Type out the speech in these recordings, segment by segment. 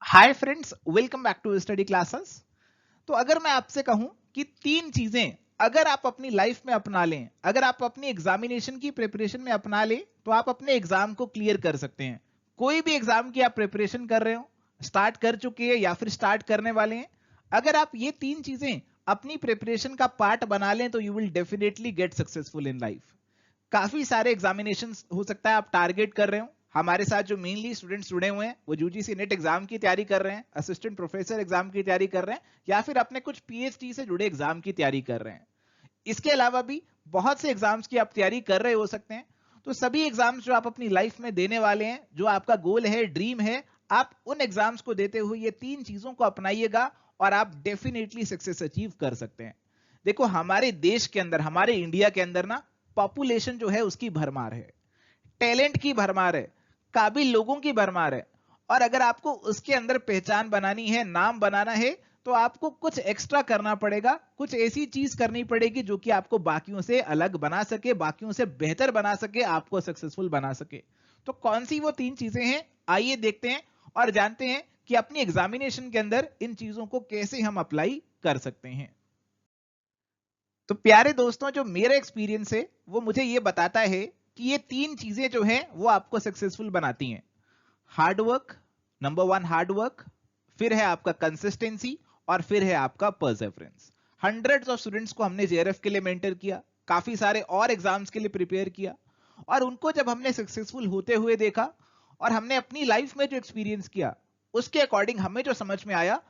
Hi friends, welcome back to study classes. तो अगर मैं आपसे कहूं कि तीन चीजें अगर आप अपनी लाइफ में अपना लें, अगर आप अपनी एग्जामिनेशन की प्रिपरेशन में अपना लें, तो आप अपने एग्जाम को क्लियर कर सकते हैं। कोई भी एग्जाम की आप प्रिपरेशन कर रहे हो, स्टार्ट कर चुके हैं या फिर स्टार्ट करने वाले हैं, अगर आप ये तीन चीजें अपनी प्रिपरेशन का पार्ट बना लें तो you will definitely get successful in life. काफी सारे एग्जामिनेशन हो सकता है आप टारगेट कर रहे हो। हमारे साथ जो मेनली स्टूडेंट्स जुड़े हुए हैं वो यूजीसी नेट एग्जाम की तैयारी कर रहे हैं, असिस्टेंट प्रोफेसर एग्जाम की तैयारी कर रहे हैं, या फिर अपने कुछ पीएचडी से जुड़े एग्जाम की तैयारी कर रहे हैं। इसके अलावा भी बहुत से एग्जाम्स की आप तैयारी कर रहे हो सकते हैं। तो सभी एग्जाम्स जो आप अपनी लाइफ में देने वाले हैं, जो आपका गोल है, ड्रीम है, आप उन एग्जाम्स को देते हुए ये तीन चीजों को अपनाइएगा और आप डेफिनेटली सक्सेस अचीव कर सकते हैं। देखो, हमारे देश के अंदर, हमारे इंडिया के अंदर ना, पॉपुलेशन जो है उसकी भरमार है, टैलेंट की भरमार है, काबिल लोगों की भरमार है। और अगर आपको उसके अंदर पहचान बनानी है, नाम बनाना है, तो आपको कुछ एक्स्ट्रा करना पड़ेगा, कुछ ऐसी चीज करनी पड़ेगी जो कि आपको बाकियों से अलग बना सके, बाकियों से बेहतर बना सके, आपको सक्सेसफुल बना सके। तो कौन सी वो तीन चीजें हैं, आइए देखते हैं और जानते हैं कि अपनी एग्जामिनेशन के अंदर इन चीजों को कैसे हम अप्लाई कर सकते हैं। तो प्यारे दोस्तों, जो मेरा एक्सपीरियंस है वो मुझे ये बताता है कि ये तीन चीजें जो हैं वो आपको सक्सेसफुल बनाती हैं। Hard work, number one hard work, फिर है आपका कंसिस्टेंसी, और फिर है आपका परसेवरेंस। हंड्रेड्स ऑफ स्टूडेंट्स को हमने जेआरएफ के लिए मेंटर किया, काफी सारे और एग्जाम्स के लिए प्रिपेयर किया, और उनको जब हमने सक्सेसफुल होते हुए देखा और हमने अपनी लाइफ में जो एक्सपीरियंस किया, उसके अकॉर्डिंग हमें जो समझ में आया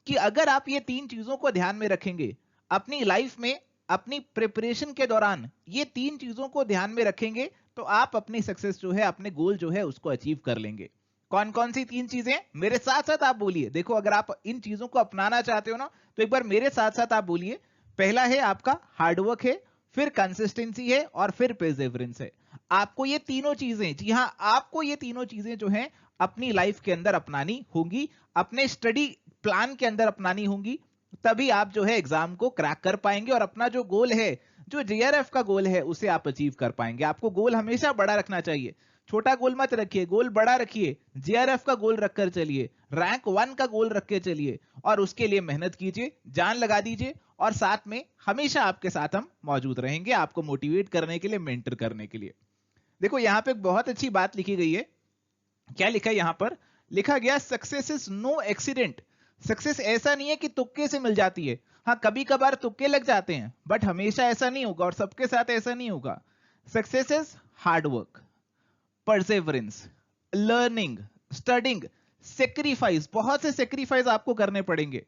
कि अगर आप ये तीन चीजों को ध्यान में रखेंगे अपनी लाइफ में, अपनी प्रिपरेशन के दौरान ये तीन चीजों को ध्यान में रखेंगे, तो आप अपनी सक्सेस जो है, अपने गोल जो है उसको अचीव कर लेंगे। कौन कौन सी तीन चीजें, मेरे साथ साथ आप बोलिए। देखो, अगर आप इन चीजों को अपनाना चाहते हो ना, तो एक बार मेरे साथ साथ आप बोलिए। पहला है आपका हार्डवर्क है, फिर कंसिस्टेंसी है, और फिर पेर्सेवरेंस है। आपको ये तीनों चीजें, जी हाँ, आपको ये तीनों चीजें जो हैं अपनी लाइफ के अंदर अपनानी होंगी, अपने स्टडी प्लान के अंदर अपनानी होंगी। तभी आप जो है एग्जाम को क्रैक कर पाएंगे और अपना जो गोल है, जो जेआरएफ का गोल है, उसे आप अचीव कर पाएंगे। आपको गोल हमेशा बड़ा रखना चाहिए, छोटा गोल मत रखिए, गोल बड़ा रखिए। जेआरएफ का गोल रखकर चलिए, रैंक 1 का गोल रख के चलिए, और उसके लिए मेहनत कीजिए, जान लगा दीजिए, और साथ में हमेशा आपके साथ हम मौजूद रहेंगे, आपको मोटिवेट करने के लिए, मेंटर करने के लिए। देखो, यहां पे एक बहुत अच्छी बात लिखी गई है। क्या लिखा है यहां पर? लिखा गया, success is no accident. Success ऐसा नहीं है कि तुक्के से मिल जाती है। हाँ, कभी कभार तुक्के लग जाते हैं, बट हमेशा ऐसा नहीं होगा और सबके साथ ऐसा नहीं होगा। Success is hard work, perseverance, learning, studying, sacrifice, बहुत से सेक्रीफाइस आपको करने पड़ेंगे,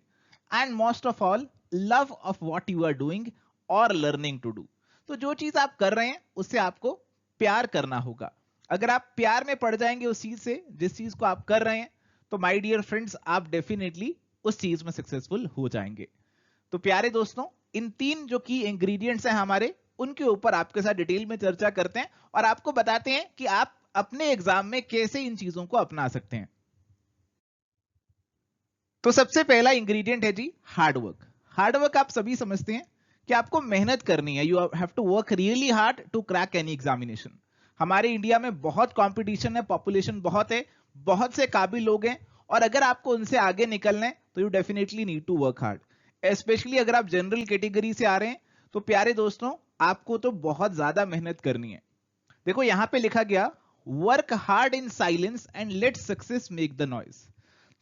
and most of all love of what you are doing और लर्निंग टू डू। तो जो चीज आप कर रहे हैं उससे आपको प्यार करना होगा। अगर आप प्यार में पड़ जाएंगे उस चीज से, जिस चीज को आप कर रहे हैं, तो माय डियर फ्रेंड्स, आप डेफिनेटली उस चीज में सक्सेसफुल हो जाएंगे। तो प्यारे दोस्तों, इन तीन जो की इंग्रेडिएंट्स हैं हमारे, उनके ऊपर आपके साथ डिटेल में चर्चा करते हैं और आपको बताते हैं कि आप अपने एग्जाम में कैसे इन चीजों को अपना सकते हैं। तो सबसे पहला इंग्रेडिएंट है जी हार्डवर्क। हार्डवर्क आप सभी समझते हैं कि आपको मेहनत करनी है। You have to work really hard to crack any examination. हमारे इंडिया में बहुत कंपटीशन है, पॉपुलेशन बहुत है, बहुत से काबिल लोग हैं, और अगर आपको उनसे आगे निकलना है तो you definitely need to work hard. Specially अगर आप जनरल कैटेगरी से आ रहे हैं, तो प्यारे दोस्तों, आपको तो बहुत ज्यादा मेहनत करनी है। देखो, यहां पे लिखा गया, work hard in silence and let success make the noise.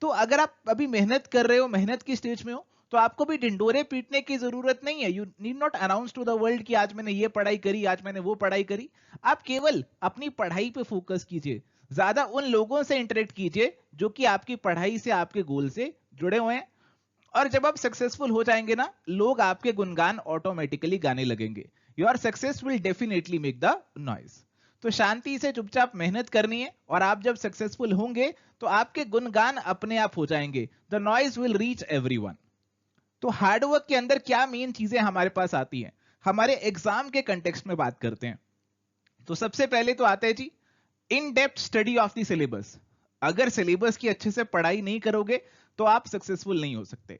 तो अगर आप अभी मेहनत कर रहे हो, मेहनत की स्टेज में हो, तो आपको भी ढिंडोरे पीटने की जरूरत नहीं है। You need not announce to the world कि आज मैंने ये पढ़ाई करी, आज मैंने वो पढ़ाई करी। आप केवल अपनी पढ़ाई पे फोकस कीजिए, ज्यादा उन लोगों से इंटरेक्ट कीजिए जो कि आपकी पढ़ाई से, आपके गोल से जुड़े हुए हैं। और जब आप सक्सेसफुल हो जाएंगे ना, लोग आपके गुणगान ऑटोमेटिकली गाने लगेंगे। Your success will definitely make the noise. तो शांति से चुपचाप मेहनत करनी है, और आप जब सक्सेसफुल होंगे तो आपके गुणगान अपने आप हो जाएंगे। The noise will reach everyone. तो हार्डवर्क के अंदर क्या मेन चीजें हमारे पास आती हैं, हमारे एग्जाम के कंटेक्स्ट में बात करते हैं। तो सबसे पहले तो आता है जी in depth study of the syllabus. अगर सिलेबस की अच्छे से पढ़ाई नहीं करोगे तो आप सक्सेसफुल नहीं हो सकते।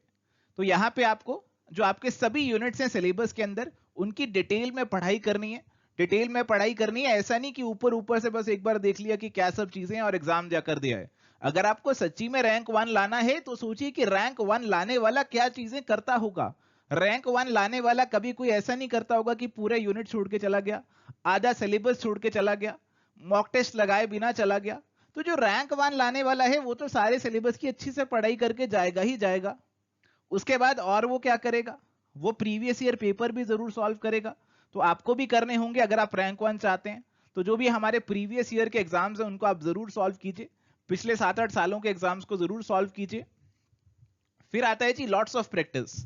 तो यहां पे आपको जो आपके सभी यूनिट्स हैं सिलेबस के अंदर, उनकी डिटेल में पढ़ाई करनी है। डिटेल में पढ़ाई करनी है, ऐसा नहीं कि ऊपर ऊपर से बस एक बार देख लिया कि क्या सब चीजें हैं और एग्जाम जा कर दिया है। अगर आपको सच्ची में रैंक 1 लाना है तो सोचिए कि रैंक 1 लाने वाला क्या चीजें करता होगा। रैंक 1 लाने वाला कभी कोई ऐसा नहीं करता होगा कि पूरे यूनिट छोड़ के चला गया, आधा सिलेबस छोड़ के चला गया, मॉक टेस्ट लगाए बिना चला गया। तो जो रैंक 1 लाने वाला है वो तो सारे सिलेबस की अच्छी से पढ़ाई करके जाएगा ही जाएगा। उसके बाद और वो क्या करेगा, वो प्रीवियस ईयर पेपर भी जरूर सॉल्व करेगा। तो आपको भी करने होंगे अगर आप रैंक 1 चाहते हैं। तो जो भी हमारे प्रीवियस ईयर के एग्जाम्स हैं उनको आप जरूर सॉल्व कीजिए, पिछले 7-8 सालों के एग्जाम्स को जरूर सॉल्व कीजिए। फिर आता है जी लॉट्स ऑफ प्रैक्टिस।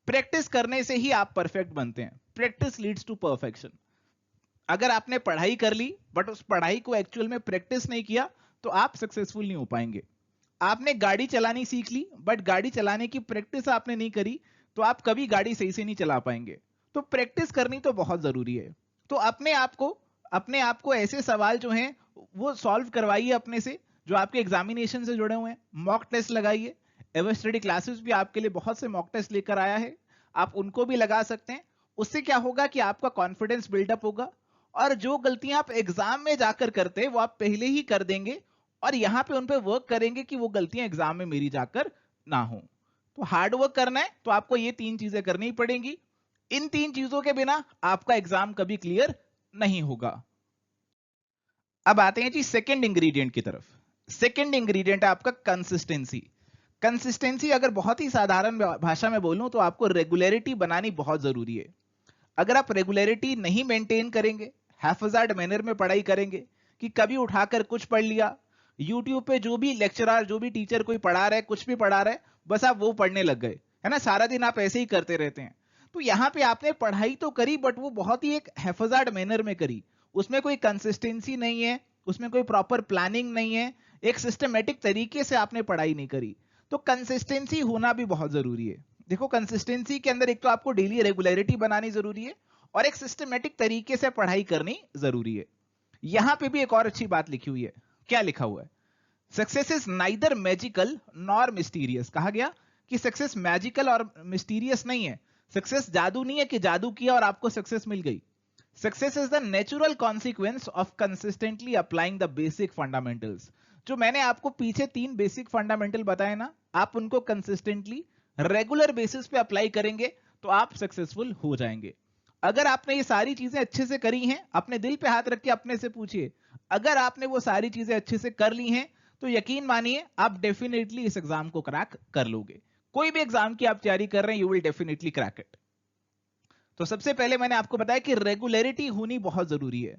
प्रैक्टिस करने से ही आप परफेक्ट बनते हैं। Practice leads to perfection. अगर आपने पढ़ाई कर ली बट उस पढ़ाई को एक्चुअल में प्रैक्टिस नहीं किया तो आप सक्सेसफुल नहीं हो पाएंगे। आपने गाड़ी चलानी सीख ली बट गाड़ी चलाने की प्रैक्टिस आपने नहीं करी तो आप कभी गाड़ी सही से नहीं चला पाएंगे। तो प्रैक्टिस करनी तो बहुत जरूरी है। तो अपने आप को ऐसे सवाल जो हैं वो सॉल्व करवाइए अपने से, जो आपके एग्जामिनेशन से जुड़े हुए हैं। मॉक टेस्ट लगाइए। एवर स्टडी क्लासेस भी आपके लिए बहुत से मॉक टेस्ट लेकर आया है, आप उनको भी लगा सकते हैं। उससे क्या होगा कि आपका कॉन्फिडेंस बिल्डअप होगा और जो गलतियां आप एग्जाम में जाकर करते हैं वो आप पहले ही कर देंगे और यहां पे उन पे वर्क करेंगे कि वो गलतियां एग्जाम में मेरी जाकर ना हो। तो हार्ड वर्क करना है तो आपको ये 3 चीजें करनी पड़ेंगी। इन 3 चीजों के बिना आपका एग्जाम कभी क्लियर नहीं होगा। अब आते हैं जी सेकंड इंग्रेडिएंट की तरफ। सेकंड इंग्रेडिएंट है आपका कंसिस्टेंसी। कंसिस्टेंसी अगर बहुत ही साधारण भाषा में बोलूं तो आपको रेगुलरिटी बनानी बहुत जरूरी है। अगर आप रेगुलरिटी नहीं मेंटेन करेंगे, हैफजार्ड मैनर में पढ़ाई करेंगे कि कभी उठाकर कुछ पढ़ लिया, यूट्यूब पे जो भी लेक्चरर जो भी टीचर कोई पढ़ा रहा है कुछ भी पढ़ा रहा है बस आप वो पढ़ने लग गए, है ना, सारा दिन आप ऐसे ही करते रहते हैं। तो यहाँ पे आपने पढ़ाई तो करी बट वो बहुत ही एक हैफजार्ड मैनर में करी, उसमें कोई कंसिस्टेंसी नहीं है, उसमें कोई प्रॉपर प्लानिंग नहीं है, एक सिस्टमेटिक तरीके से आपने पढ़ाई नहीं करी। तो कंसिस्टेंसी होना भी बहुत जरूरी है। देखो कंसिस्टेंसी के अंदर एक तो आपको डेली रेगुलरिटी बनानी जरूरी है और एक सिस्टमेटिक तरीके से पढ़ाई करनी जरूरी है। यहां पे भी एक और अच्छी बात लिखी हुई है। क्या लिखा हुआ है? Success is neither magical nor mysterious. कहा गया कि सक्सेस मैजिकल और मिस्टीरियस नहीं है। सक्सेस जादू नहीं है कि जादू किया और आपको सक्सेस मिल गई। Success is the natural consequence of consistently applying the basic fundamentals. जो मैंने आपको पीछे 3 बेसिक फंडामेंटल बताए ना, आप उनको कंसिस्टेंटली रेगुलर बेसिस पे अप्लाई करेंगे तो आप सक्सेसफुल हो जाएंगे। अगर आपने ये सारी चीजें अच्छे से करी हैं, अपने दिल पे हाथ रख के अपने से पूछिए, अगर आपने वो सारी चीजें अच्छे से कर ली हैं तो यकीन मानिए आप डेफिनेटली इस एग्जाम को क्रैक कर लोगे। कोई भी एग्जाम की आप तैयारी कर रहे हैं, you will definitely crack it. तो सबसे पहले मैंने आपको बताया कि रेगुलरिटी होनी बहुत जरूरी है।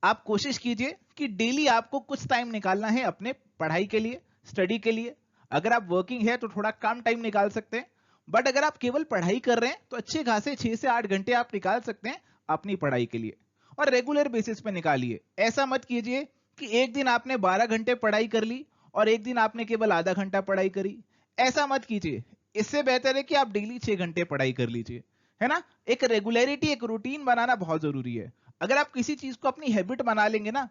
आप कोशिश कीजिए कि डेली आपको कुछ टाइम निकालना है अपने पढ़ाई के लिए, स्टडी के लिए। अगर आप वर्किंग है तो थोड़ा कम टाइम निकाल सकते हैं, बट अगर आप केवल पढ़ाई कर रहे हैं तो अच्छे खासे 6 से 8 घंटे आप निकाल सकते हैं अपनी पढ़ाई के लिए, और रेगुलर बेसिस पे निकालिए। ऐसा मत कीजिए कि एक दिन आपने 12 घंटे पढ़ाई कर ली और एक दिन आपने केवल आधा घंटा पढ़ाई करी। ऐसा मत कीजिए। इससे बेहतर है कि आप डेली 6 घंटे पढ़ाई कर लीजिए, है ना। एक रेगुलरिटी, एक रूटीन बनाना बहुत जरूरी है। अगर आप किसी चीज को अपनी हैबिट बना लेंगे ना,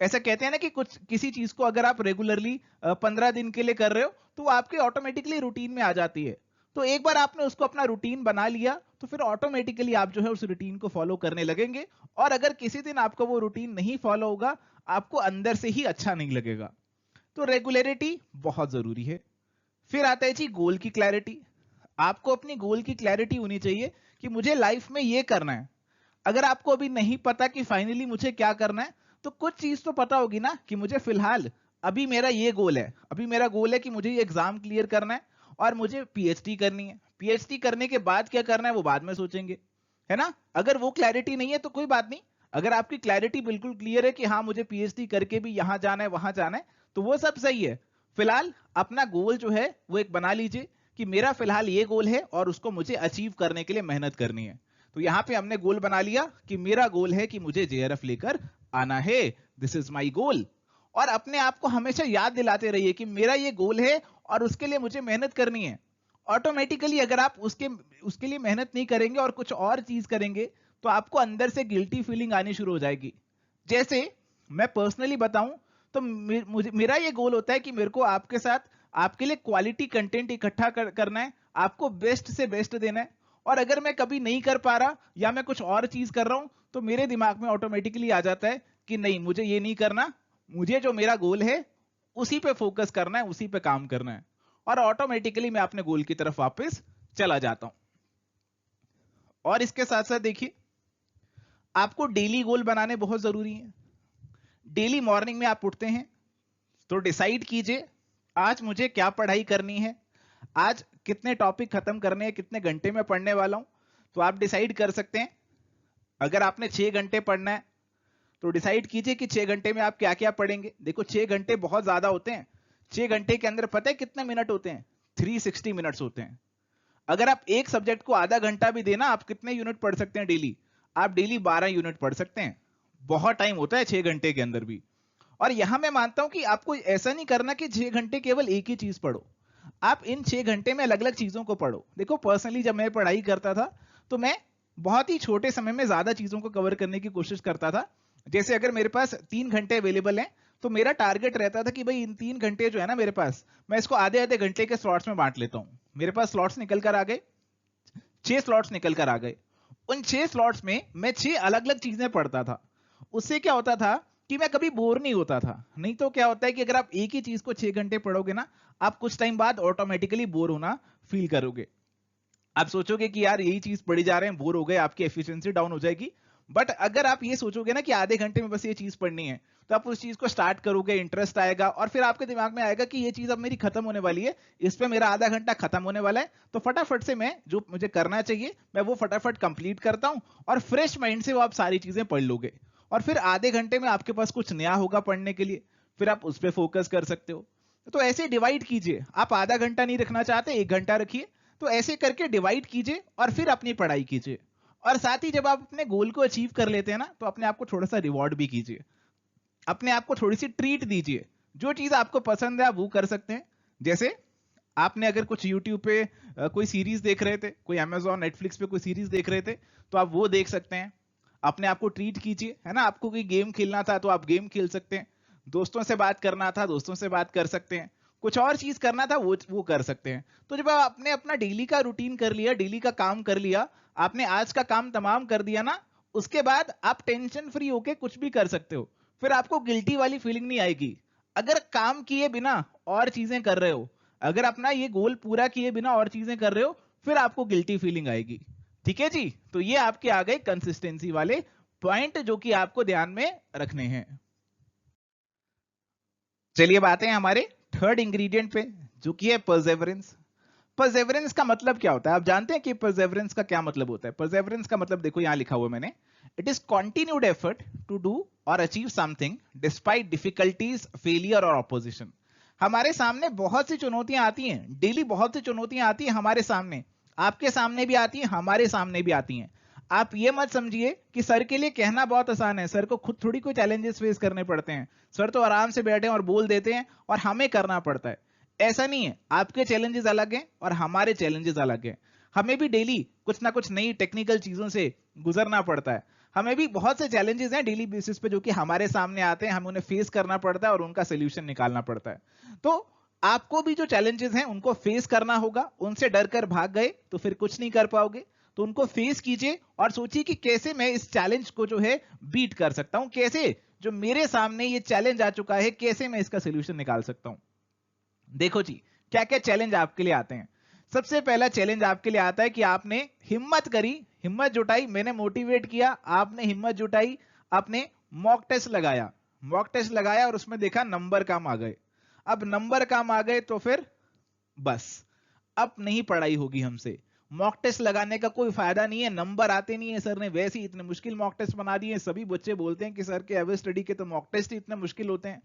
ऐसा कहते हैं ना कि किसी चीज को अगर आप रेगुलरली 15 दिन के लिए कर रहे हो तो आपके ऑटोमेटिकली रूटीन में आ जाती है। तो एक बार आपने उसको अपना रूटीन बना लिया तो फिर ऑटोमेटिकली आप जो है उस रूटीन को फॉलो करने लगेंगे। और अगर किसी दिन आपको वो रूटीन नहीं फॉलो होगा, आपको अंदर से ही अच्छा नहीं लगेगा। तो रेगुलरिटी बहुत जरूरी है। फिर आता है जी गोल की क्लैरिटी। आपको अपनी गोल की क्लैरिटी होनी चाहिए कि मुझे लाइफ में ये करना है। अगर आपको अभी नहीं पता कि फाइनली मुझे क्या करना है, तो कुछ चीज तो पता होगी ना कि मुझे फिलहाल अभी मेरा ये गोल है। अभी मेरा गोल है कि मुझे ये एग्जाम क्लियर करना है और मुझे पीएचडी करनी है। पीएचडी करने के बाद क्या करना है वो बाद में सोचेंगे, है ना। अगर वो क्लैरिटी नहीं है तो कोई बात नहीं। अगर आपकी क्लैरिटी बिल्कुल क्लियर है कि हाँ मुझे पीएचडी करके भी यहां जाना है वहां जाना है, तो वो सब सही है। फिलहाल अपना गोल जो है वो एक बना लीजिए कि मेरा फिलहाल ये गोल है और उसको मुझे अचीव करने के लिए मेहनत करनी है। तो यहां पे हमने गोल बना लिया कि मेरा गोल है कि मुझे जेआरएफ लेकर आना है, दिस इज माय गोल। और अपने आप को हमेशा याद दिलाते रहिए कि मेरा ये गोल है और उसके लिए मुझे मेहनत करनी है। ऑटोमेटिकली अगर आप उसके लिए मेहनत नहीं करेंगे और कुछ और चीज करेंगे तो आपको अंदर से गिल्टी फीलिंग आनी शुरू हो जाएगी। जैसे मैं पर्सनली बताऊं तो मेरा ये गोल होता है कि मेरे को आपके साथ आपके लिए क्वालिटी कंटेंट इकट्ठा करना है, आपको बेस्ट से बेस्ट देना है। और अगर मैं कभी नहीं कर पा रहा या मैं कुछ और चीज कर रहा हूं तो मेरे दिमाग में ऑटोमेटिकली आ जाता है कि नहीं मुझे ये नहीं करना, मुझे जो मेरा गोल है उसी पे फोकस करना है, उसी पे काम करना है, और ऑटोमेटिकली मैं अपने गोल की तरफ वापस चला जाता हूं। और इसके साथ साथ देखिए, आपको डेली गोल बनाने बहुत जरूरी है। डेली मॉर्निंग में आप उठते हैं तो डिसाइड कीजिए आज मुझे क्या पढ़ाई करनी है, आज कितने टॉपिक खत्म करने हैं, कितने घंटे में पढ़ने वाला हूं। तो आप डिसाइड कर सकते हैं, अगर आपने 6 घंटे पढ़ना है तो डिसाइड कीजिए कि 6 घंटे में आप क्या क्या पढ़ेंगे। देखो 6 घंटे बहुत ज्यादा होते हैं। 6 घंटे के अंदर पता है कितने मिनट होते हैं? 360 मिनट्स होते हैं। अगर आप एक सब्जेक्ट को आधा घंटा भी देना, आप कितने यूनिट पढ़ सकते हैं डेली? आप डेली 12 यूनिट पढ़ सकते हैं। बहुत टाइम होता है 6 घंटे के अंदर भी। और यहां मैं मानता हूं कि आपको ऐसा नहीं करना कि 6 घंटे केवल एक ही चीज पढ़ो, आप इन 6 घंटे में अलग अलग चीजों को पढ़ो। देखो पर्सनली जब मैं पढ़ाई करता था तो मैं बहुत ही छोटे समय में ज्यादा चीजों को कवर करने की कोशिश करता था। जैसे अगर मेरे पास 3 घंटे अवेलेबल हैं तो मेरा टारगेट रहता था कि भाई इन 3 घंटे जो है ना मेरे पास, मैं इसको आधे आधे घंटे के स्लॉट्स में बांट लेता हूं। मेरे पास स्लॉट्स निकल कर आ गए, 6 स्लॉट्स निकल कर आ गए। उन 6 स्लॉट्स में मैं 6 अलग अलग चीजें पढ़ता था। उससे क्या होता था कि मैं कभी बोर नहीं होता था। नहीं तो क्या होता है कि अगर आप एक ही चीज को 6 घंटे पढ़ोगे ना, आप कुछ टाइम बाद ऑटोमेटिकली बोर होना फील करोगे। आप सोचोगे कि यार यही चीज पढ़ी जा रहे हैं, बोर हो गए, आपकी एफिशिएंसी डाउन हो जाएगी। बट अगर आप ये सोचोगे ना कि आधे घंटे में बस ये चीज पढ़नी है, तो आप उस चीज को स्टार्ट करोगे, इंटरेस्ट आएगा, और फिर आपके दिमाग में आएगा कि ये चीज अब मेरी खत्म होने वाली है, इस पे मेरा आधा घंटा खत्म होने वाला है, तो फटाफट से मैं जो मुझे करना चाहिए मैं वो फटाफट कंप्लीट करता हूं, और फ्रेश माइंड से वो आप सारी चीजें पढ़ लोगे। और फिर आधे घंटे में आपके पास कुछ नया होगा पढ़ने के लिए, फिर आप उस पर फोकस कर सकते हो। तो ऐसे डिवाइड कीजिए। आप आधा घंटा नहीं रखना चाहते, 1 घंटा रखिए। तो ऐसे करके डिवाइड कीजिए और फिर अपनी पढ़ाई कीजिए। और साथ ही जब आप अपने गोल को अचीव कर लेते हैं ना, तो अपने आप को थोड़ा सा रिवॉर्ड भी कीजिए, अपने आप को थोड़ी सी ट्रीट दीजिए। जो चीज आपको पसंद है आप वो कर सकते हैं। जैसे आपने अगर कुछ यूट्यूब पे कोई सीरीज देख रहे थे, कोई अमेजॉन नेटफ्लिक्स पे कोई सीरीज देख रहे थे, तो आप वो देख सकते हैं। अपने आप को ट्रीट कीजिए, है ना। आपको कोई गेम खेलना था तो आप गेम खेल सकते हैं, दोस्तों से बात करना था दोस्तों से बात कर सकते हैं, कुछ और चीज करना था वो कर सकते हैं। तो जब आपने अपना डेली का रूटीन कर लिया, डेली का काम कर लिया, आपने आज का काम तमाम कर दिया ना, उसके बाद आप टेंशन फ्री होके कुछ भी कर सकते हो। फिर आपको गिल्टी वाली फीलिंग नहीं आएगी। अगर काम किए बिना और चीजें कर रहे हो, अगर अपना ये गोल पूरा किए बिना और चीजें कर रहे हो, फिर आपको गिल्टी फीलिंग आएगी। ठीक है जी। तो ये आपके आ गए कंसिस्टेंसी वाले पॉइंट जो कि आपको ध्यान में रखने हैं। चलिए बात है हमारे थर्ड इंग्रेडिएंट पे, जो कि है परसेवरेंस। परसेवरेंस का मतलब क्या होता है? आप जानते हैं कि परसेवरेंस का क्या मतलब होता है? परसेवरेंस का मतलब देखो यहां लिखा हुआ मैंने, it is continued effort to do और achieve something despite difficulties, failure और ऑपोजिशन। हमारे सामने बहुत सी चुनौतियां आती हैं, डेली बहुत सी चुनौतियां आती हैं हमारे सामने, आपके सामने भी आती हैं, हमारे सामने भी आती हैं। आप ये मत समझिए कि सर के लिए कहना बहुत आसान है, सर को खुद थोड़ी कोई चैलेंजेस फेस करने पड़ते हैं। सर तो आराम से बैठे और बोल देते हैं और हमें करना पड़ता है। ऐसा नहीं है, आपके चैलेंजेस अलग हैं और हमारे चैलेंजेस अलग हैं। हमें भी डेली कुछ ना कुछ नई टेक्निकल चीजों से गुजरना पड़ता है। हमें भी बहुत से चैलेंजेस हैं डेली बेसिस पे जो कि हमारे सामने आते हैं, हमें उन्हें फेस करना पड़ता है और उनका सोल्यूशन निकालना पड़ता है। तो आपको भी जो चैलेंजेस हैं उनको फेस करना होगा। उनसे डर कर भाग गए तो फिर कुछ नहीं कर पाओगे। तो उनको फेस कीजिए और सोचिए कि कैसे मैं इस चैलेंज को जो है बीट कर सकता हूं, कैसे जो मेरे सामने ये चैलेंज आ चुका है कैसे मैं इसका सोल्यूशन निकाल सकता हूं। देखो जी, क्या क्या चैलेंज आपके लिए आते हैं। सबसे पहला चैलेंज आपके लिए आता है कि आपने हिम्मत करी, हिम्मत जुटाई, मैंने मोटिवेट किया, आपने हिम्मत जुटाई, आपने मॉक टेस्ट लगाया, मॉक टेस्ट लगाया और उसमें देखा नंबर कम आ गए। अब नंबर कम आ गए तो फिर बस अब नहीं पढ़ाई होगी हमसे। मॉक टेस्ट लगाने का कोई फायदा नहीं है, नंबर आते नहीं है, सर ने वैसे ही इतने मुश्किल मॉक टेस्ट बना दिए। सभी बच्चे बोलते हैं कि सर के एवरेज स्टडी के तो मॉक टेस्ट ही इतने मुश्किल होते हैं।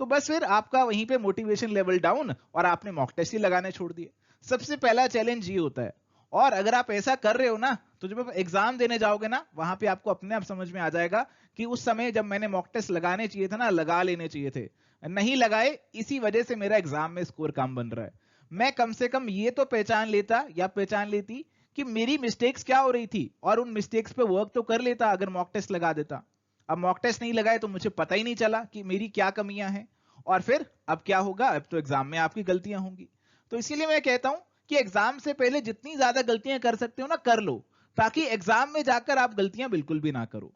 तो बस फिर आपका वहीं पे मोटिवेशन लेवल डाउन और आपने मॉक टेस्ट ही लगाने छोड़ दिए। सबसे पहला चैलेंज ये होता है। और अगर आप ऐसा कर रहे हो ना, तो जब आप एग्जाम देने जाओगे ना, वहां पे आपको अपने आप समझ में आ जाएगा कि उस समय जब मैंने मॉक टेस्ट लगाने चाहिए था ना, लगा लेने चाहिए थे, नहीं लगाए, इसी वजह से मेरा एग्जाम में स्कोर कम बन रहा है। मैं कम से कम ये तो पहचान लेता या पहचान लेती कि मेरी मिस्टेक्स क्या हो रही थी और उन मिस्टेक्स पे वर्क तो कर लेता अगर मॉक टेस्ट लगा देता। अब मॉक टेस्ट नहीं लगाए तो मुझे पता ही नहीं चला कि मेरी क्या कमियां हैं। और फिर अब क्या होगा, अब तो एग्जाम में आपकी गलतियां होंगी। तो इसीलिए मैं कहता हूं कि एग्जाम से पहले जितनी ज्यादा गलतियां कर सकते हो ना कर लो, ताकि एग्जाम में जाकर आप गलतियां बिल्कुल भी ना करो।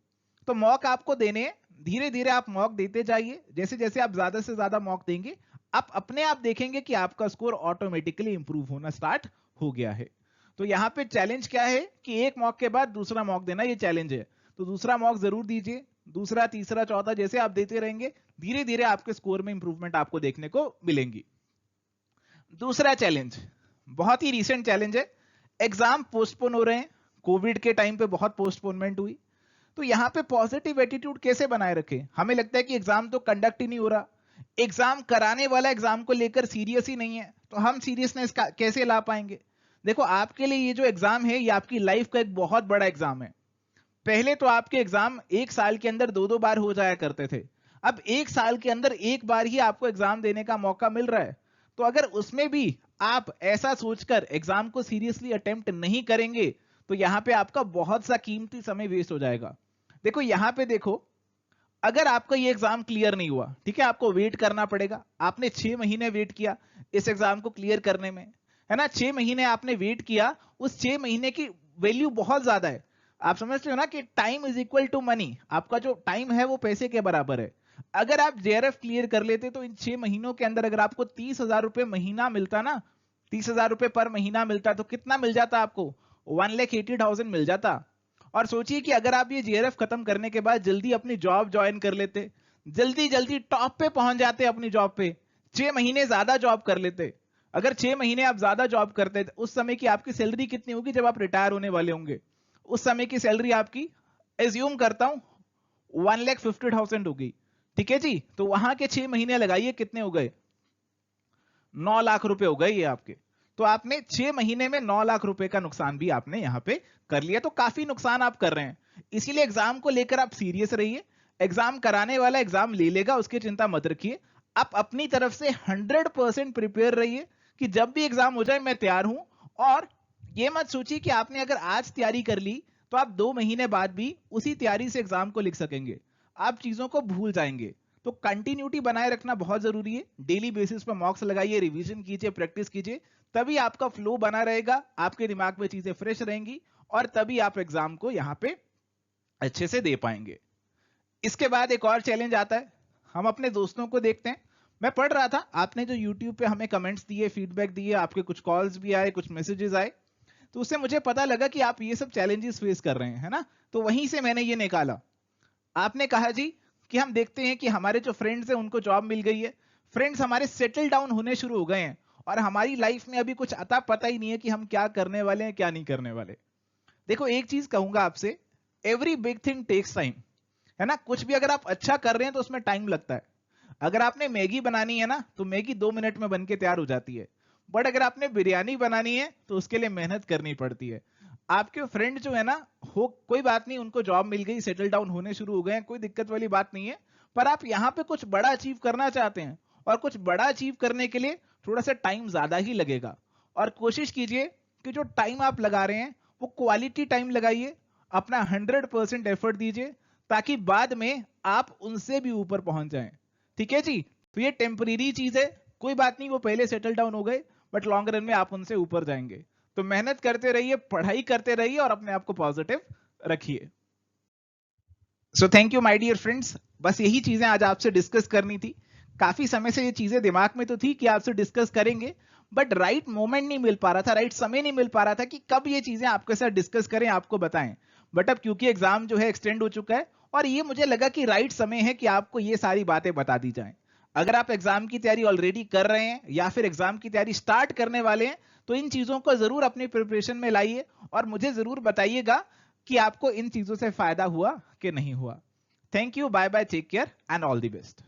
तो मॉक आपको देने, धीरे धीरे आप मॉक देते जाइए। जैसे जैसे आप ज्यादा से ज्यादा मॉक देंगे आप अपने आप देखेंगे कि आपका स्कोर ऑटोमेटिकली इंप्रूव होना स्टार्ट हो गया है। तो यहाँ पे चैलेंज क्या है कि एक मॉक के बाद दूसरा मॉक देना, ये चैलेंज है। तो दूसरा मॉक जरूर दीजिए, दूसरा, तीसरा, चौथा, जैसे आप देते रहेंगे धीरे धीरे आपके स्कोर में इंप्रूवमेंट आपको देखने को मिलेंगी। दूसरा चैलेंज बहुत ही रीसेंट चैलेंज है, एग्जाम पोस्टपोन हो रहे हैं। कोविड के टाइम पे बहुत पोस्टपोनमेंट हुई, तो यहाँ पे पॉजिटिव एटीट्यूड कैसे बनाए रखें? हमें लगता है कि एग्जाम तो कंडक्ट ही नहीं हो रहा, एग्जाम कराने वाला एग्जाम को लेकर सीरियस ही नहीं है, तो हम सीरियसनेस कैसे ला पाएंगे? देखो, आपके लिए ये जो एग्जाम है ये आपकी लाइफ का एक बहुत बड़ा एग्जाम है। पहले तो आपके एग्जाम एक साल के अंदर दो दो बार हो जाया करते थे, अब एक साल के अंदर एक बार ही आपको एग्जाम देने का मौका मिल रहा है। तो अगर उसमें भी आप ऐसा सोचकर एग्जाम को सीरियसली अटेम्प्ट नहीं करेंगे तो यहाँ पे आपका बहुत सा कीमती समय वेस्ट हो जाएगा। देखो यहाँ पे देखो, अगर आपका ये एग्जाम क्लियर नहीं हुआ, ठीक है, आपको वेट करना पड़ेगा। आपने 6 महीने वेट किया इस एग्जाम को क्लियर करने में, है ना, 6 महीने आपने वेट किया, उस 6 महीने की वैल्यू बहुत ज्यादा है। आप समझते हो ना कि time is equal to money, आपका जो टाइम है वो पैसे के बराबर है। अगर आप जेआरएफ क्लियर कर लेते तो इन 6 महीनों के अंदर अगर आपको 30,000 रुपए महीना मिलता ना, 30,000 रुपए पर महीना मिलता, तो कितना मिल जाता आपको? 1,80,000 मिल जाता। और सोचिए कि अगर आप ये जेआरएफ खत्म करने के बाद जल्दी अपनी जॉब ज्वाइन कर लेते, जल्दी जल्दी टॉप पे पहुंच जाते अपनी जॉब पे, 6 महीने ज्यादा जॉब कर लेते। अगर 6 महीने आप ज्यादा जॉब करते, उस समय की आपकी सैलरी कितनी होगी जब आप रिटायर होने वाले होंगे? उस समय की सैलरी आपकी, एज्यूम करता हूं, 1,50,000 होगी, ठीक है जी। तो वहां के 6 महीने लगाइए, कितने हो गए? 9 लाख रुपए हो गए ये आपके। तो आपने 6 महीने में 9 लाख रुपए का नुकसान भी आपने यहां पे कर लिया, तो काफी नुकसान आप कर रहे हैं। इसीलिए एग्जाम को लेकर आप सीरियस रहिए, एग्जाम कराने वाला एग्जाम ले लेगा, उसकी चिंता मत रखिए। आप अपनी तरफ से 100% प्रिपेयर रहिए कि जब भी एग्जाम हो जाए मैं तैयार हूं। और ये मत सोचिए कि आपने अगर आज तैयारी कर ली तो आप 2 महीने बाद भी उसी तैयारी से एग्जाम को लिख सकेंगे, आप चीजों को भूल जाएंगे। तो कंटिन्यूटी बनाए रखना बहुत जरूरी है, डेली बेसिस पर मॉक्स लगाइए, रिवीजन कीजिए, प्रैक्टिस कीजिए, तभी आपका फ्लो बना रहेगा, आपके दिमाग में चीजें फ्रेश रहेंगी और तभी आप एग्जाम को यहां पे अच्छे से दे पाएंगे। इसके बाद एक और चैलेंज आता है, हम अपने दोस्तों को देखते हैं। मैं पढ़ रहा था, आपने जो यूट्यूब पे हमें कमेंट्स दिए, फीडबैक दिए, आपके कुछ कॉल्स भी आए, कुछ मैसेजेस आए, तो उससे मुझे पता लगा कि आप ये सब चैलेंजेस फेस कर रहे हैं, है ना। तो वहीं से मैंने ये निकाला। आपने कहा जी कि हम देखते हैं कि हमारे जो फ्रेंड्स हैं उनको जॉब मिल गई है, फ्रेंड्स हमारे सेटल डाउन होने शुरू हो गए हैं और हमारी लाइफ में अभी कुछ अता पता ही नहीं है कि हम क्या करने वाले हैं, क्या नहीं करने वाले। देखो, एक चीज कहूंगा आपसे, every big thing takes time, है ना। कुछ भी अगर आप अच्छा कर रहे हैं तो उसमें टाइम लगता है। अगर आपने मैगी बनानी है ना तो मैगी 2 मिनट में बन के तैयार हो जाती है, बट अगर आपने बिरयानी बनानी है तो उसके लिए मेहनत करनी पड़ती है। आपके फ्रेंड जो है ना, हो कोई बात नहीं, उनको जॉब मिल गई, सेटल डाउन होने शुरू हो गए, कोई दिक्कत वाली बात नहीं है, पर आप यहाँ पे कुछ बड़ा अचीव करना चाहते हैं और कुछ बड़ा अचीव करने के लिए थोड़ा सा टाइम ज्यादा ही लगेगा। और कोशिश कीजिए कि जो टाइम आप लगा रहे हैं वो क्वालिटी टाइम लगाइए, अपना 100% एफर्ट दीजिए, ताकि बाद में आप उनसे भी ऊपर पहुंच जाएं, ठीक है जी। तो ये टेम्परेरी चीज है, कोई बात नहीं, वो पहले सेटल डाउन हो गए, बट लॉन्ग रन में आप उनसे ऊपर जाएंगे। तो मेहनत करते रहिए, पढ़ाई करते रहिए और अपने आप को पॉजिटिव रखिए। So thank you my dear friends, बस यही चीजें आज आपसे डिस्कस करनी थी। काफी समय से ये चीजें दिमाग में तो थी कि आपसे डिस्कस करेंगे, बट राइट मोमेंट नहीं मिल पा रहा था, राइट समय नहीं मिल पा रहा था कि कब ये चीजें आपके साथ डिस्कस करें, आपको बताएं। बट अब क्योंकि एग्जाम जो है एक्सटेंड हो चुका है और ये मुझे लगा कि राइट समय है कि आपको ये सारी बातें बता दी जाएं। अगर आप एग्जाम की तैयारी ऑलरेडी कर रहे हैं या फिर एग्जाम की तैयारी स्टार्ट करने वाले हैं तो इन चीजों को जरूर अपनी प्रिपरेशन में लाइए और मुझे जरूर बताइएगा कि आपको इन चीजों से फायदा हुआ कि नहीं हुआ। Thank you, bye bye, take care and all the best.